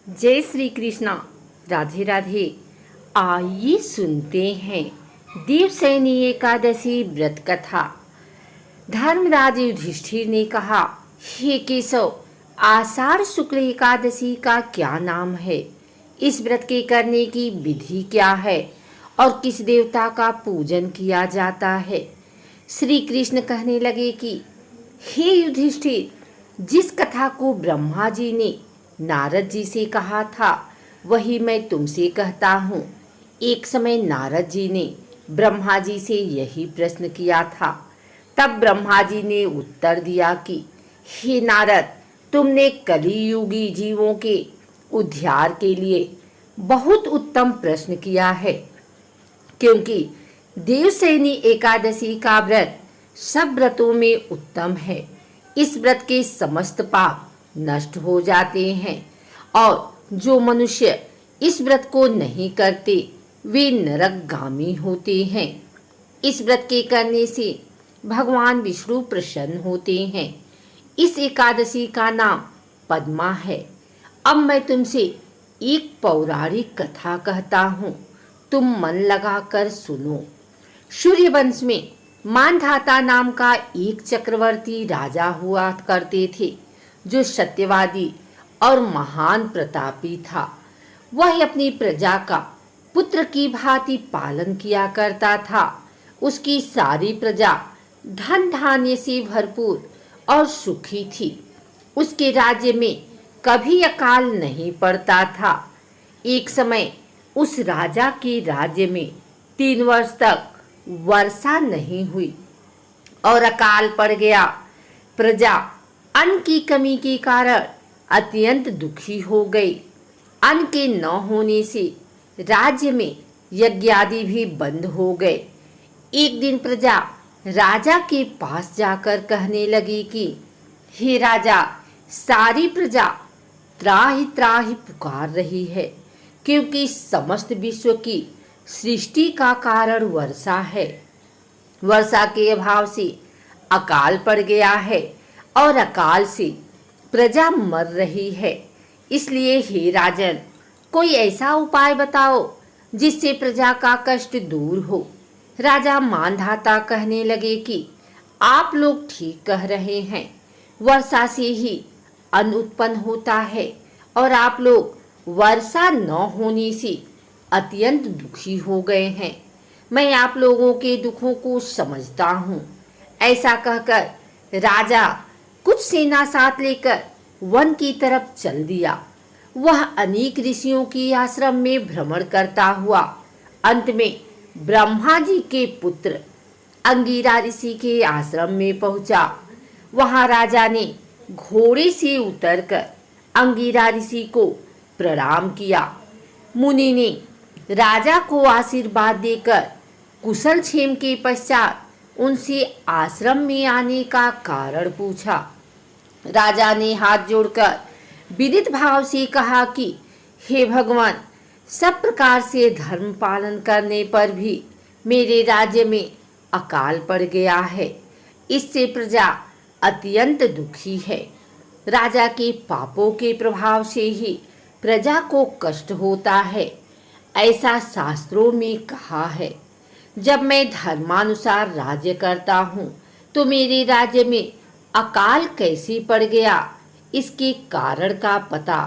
जय श्री कृष्णा। राधे राधे। आइए सुनते हैं देवसैनी एकादशी व्रत कथा। धर्मराज युधिष्ठिर ने कहा, हे केशव, आषाढ़ शुक्ल एकादशी का क्या नाम है? इस व्रत के करने की विधि क्या है और किस देवता का पूजन किया जाता है? श्री कृष्ण कहने लगे कि हे युधिष्ठिर, जिस कथा को ब्रह्मा जी ने नारद जी से कहा था वही मैं तुमसे कहता हूँ। एक समय नारद जी ने ब्रह्मा जी से यही प्रश्न किया था। तब ब्रह्मा जी ने उत्तर दिया कि हे नारद, तुमने कलियुगी जीवों के उद्धार के लिए बहुत उत्तम प्रश्न किया है, क्योंकि देवसैनी एकादशी का व्रत सब व्रतों में उत्तम है। इस व्रत के समस्त पाप नष्ट हो जाते हैं और जो मनुष्य इस व्रत को नहीं करते वे नरकगामी होते हैं। इस व्रत के करने से भगवान विष्णु प्रसन्न होते हैं। इस एकादशी का नाम पद्मा है। अब मैं तुमसे एक पौराणिक कथा कहता हूँ, तुम मन लगाकर सुनो। सूर्यवंश में मानधाता नाम का एक चक्रवर्ती राजा हुआ करते थे, जो सत्यवादी और महान प्रतापी था। वह अपनी प्रजा का पुत्र की भांति पालन किया करता था। उसकी सारी प्रजा धन धान्य से भरपूर और सुखी थी। उसके राज्य में कभी अकाल नहीं पड़ता था। एक समय उस राजा के राज्य में 3 वर्ष तक वर्षा नहीं हुई और अकाल पड़ गया। प्रजा अन्न की कमी के कारण अत्यंत दुखी हो गई। अन्न के न होने से राज्य में यज्ञ आदि भी बंद हो गए। एक दिन प्रजा राजा के पास जाकर कहने लगी कि हे राजा, सारी प्रजा त्राहि त्राहि पुकार रही है, क्योंकि समस्त विश्व की सृष्टि का कारण वर्षा है। वर्षा के अभाव से अकाल पड़ गया है और अकाल से प्रजा मर रही है। इसलिए हे राजन, कोई ऐसा उपाय बताओ जिससे प्रजा का कष्ट दूर हो। राजा मानधाता कहने लगे कि आप लोग ठीक कह रहे हैं। वर्षा से ही अन्न उत्पन्न होता है और आप लोग वर्षा न होने से अत्यंत दुखी हो गए हैं। मैं आप लोगों के दुखों को समझता हूँ। ऐसा कहकर राजा कुछ सेना साथ लेकर वन की तरफ चल दिया। वह अनेक ऋषियों की आश्रम में भ्रमण करता हुआ अंत में ब्रह्मा जी के पुत्र अंगिरा ऋषि के आश्रम में पहुंचा। वहां राजा ने घोड़े से उतरकर अंगिरा ऋषि को प्रणाम किया। मुनि ने राजा को आशीर्वाद देकर कुशल क्षेम के पश्चात उनसे आश्रम में आने का कारण पूछा। राजा ने हाथ जोड़कर विदित भाव से कहा कि हे भगवान, सब प्रकार से धर्म पालन करने पर भी मेरे राज्य में अकाल पड़ गया है। इससे प्रजा अत्यंत दुखी है। राजा के पापों के प्रभाव से ही प्रजा को कष्ट होता है, ऐसा शास्त्रों में कहा है। जब मैं धर्मानुसार राज्य करता हूँ तो मेरे राज्य में अकाल कैसे पड़ गया, इसके कारण का पता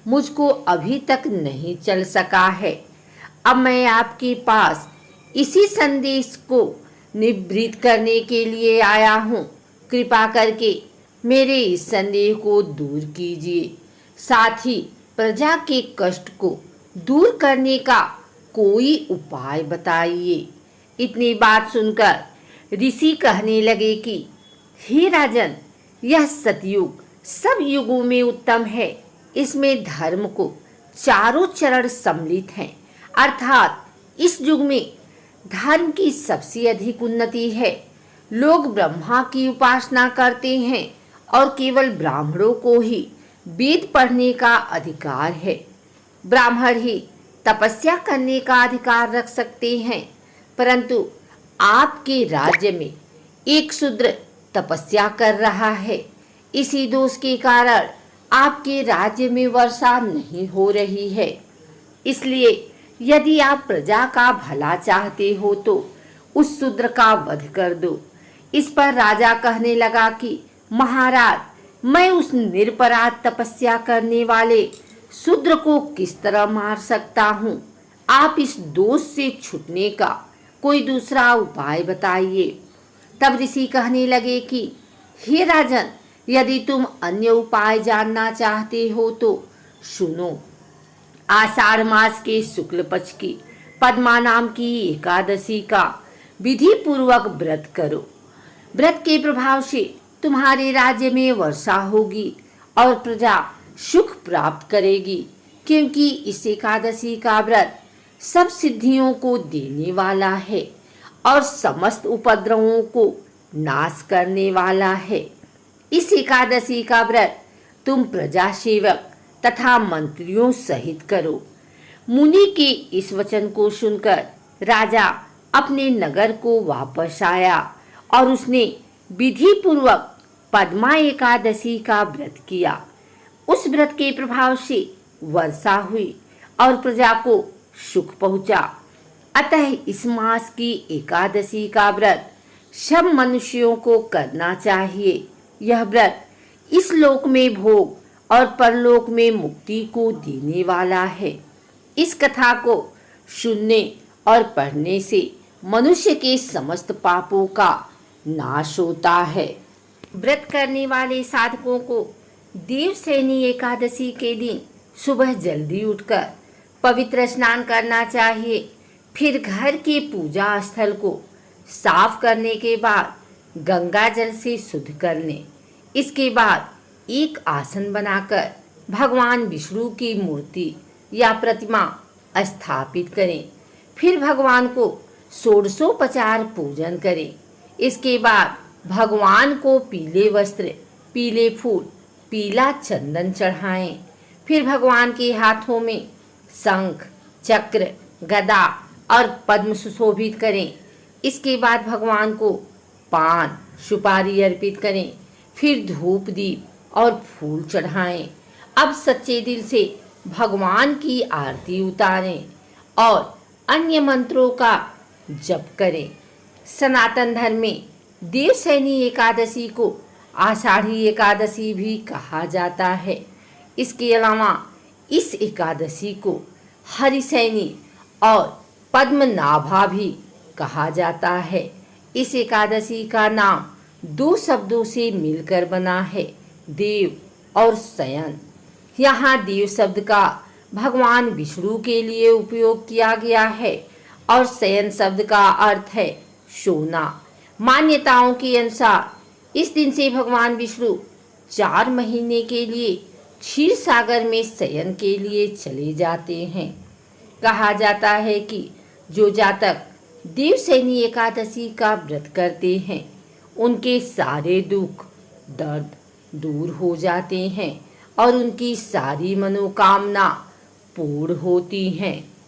मुझको अभी तक नहीं चल सका है। अब मैं आपके पास इसी संदेश को निवृत्त करने के लिए आया हूँ। कृपा करके मेरे इस संदेह को दूर कीजिए। साथ ही प्रजा के कष्ट को दूर करने का कोई उपाय बताइए। इतनी बात सुनकर ऋषि कहने लगे कि हे राजन, यह सतयुग सब युगों में उत्तम है। इसमें धर्म को चारों चरण सम्मिलित हैं, अर्थात इस युग में धर्म की सबसे अधिक उन्नति है। लोग ब्रह्मा की उपासना करते हैं और केवल ब्राह्मणों को ही वेद पढ़ने का अधिकार है। ब्राह्मण ही तपस्या करने का अधिकार रख सकते हैं, परंतु आपके राज्य में एक शूद्र तपस्या कर रहा है। इसी दोष के कारण आपके राज्य में वर्षा नहीं हो रही है, इसलिए यदि आप प्रजा का भला चाहते हो तो उस शूद्र का वध कर दो। इस पर राजा कहने लगा कि महाराज, मैं उस निरपराध तपस्या करने वाले शूद्र को किस तरह मार सकता हूँ? आप इस दोष से छूटने का कोई दूसरा उपाय बताइए। तब ऋषि कहने लगे कि हे राजन, यदि तुम अन्य उपाय जानना चाहते हो तो सुनो। आषाढ़ मास के शुक्ल पक्ष की पद्मा नाम की एकादशी का विधि पूर्वक व्रत करो। व्रत के प्रभाव से तुम्हारे राज्य में वर्षा होगी और प्रजा सुख प्राप्त करेगी, क्योंकि इस एकादशी का व्रत सब सिद्धियों को देने वाला है और समस्त उपद्रवों को नाश करने वाला है। इस एकादशी का व्रत तुम प्रजा सेवक तथा मंत्रियों सहित करो। मुनि के इस वचन को सुनकर राजा अपने नगर को वापस आया और उसने विधि पूर्वक पद्मा एकादशी का व्रत किया। उस व्रत के प्रभाव से वर्षा हुई और प्रजा को सुख पहुंचा। अतः इस मास की एकादशी का व्रत सब मनुष्यों को करना चाहिए। यह व्रत इस लोक में भोग और परलोक में मुक्ति को देने वाला है। इस कथा को सुनने और पढ़ने से मनुष्य के समस्त पापों का नाश होता है। व्रत करने वाले साधकों को देवसैनी एकादशी के दिन सुबह जल्दी उठकर पवित्र स्नान करना चाहिए। फिर घर के पूजा स्थल को साफ करने के बाद गंगा जल से शुद्ध कर लें। इसके बाद एक आसन बनाकर भगवान विष्णु की मूर्ति या प्रतिमा स्थापित करें। फिर भगवान को षोडशोपचार पूजन करें। इसके बाद भगवान को पीले वस्त्र, पीले फूल, पीला चंदन चढ़ाएं। फिर भगवान के हाथों में शंख, चक्र, गदा और पद्म सुशोभित करें। इसके बाद भगवान को पान, सुपारी अर्पित करें। फिर धूप, दीप और फूल चढ़ाएं। अब सच्चे दिल से भगवान की आरती उतारें और अन्य मंत्रों का जप करें। सनातन धर्म में देवसैनी एकादशी को आषाढ़ी एकादशी भी कहा जाता है। इसके अलावा इस एकादशी को हरिसैनी और पद्मनाभा भी कहा जाता है। इस एकादशी का नाम दो शब्दों से मिलकर बना है, देव और शयन। यहाँ देव शब्द का भगवान विष्णु के लिए उपयोग किया गया है और शयन शब्द का अर्थ है सोना। मान्यताओं के अनुसार इस दिन से भगवान विष्णु 4 महीने के लिए क्षीर सागर में शयन के लिए चले जाते हैं। कहा जाता है कि जो जातक देवसैनी एकादशी का व्रत करते हैं उनके सारे दुख दर्द दूर हो जाते हैं और उनकी सारी मनोकामना पूर्ण होती हैं।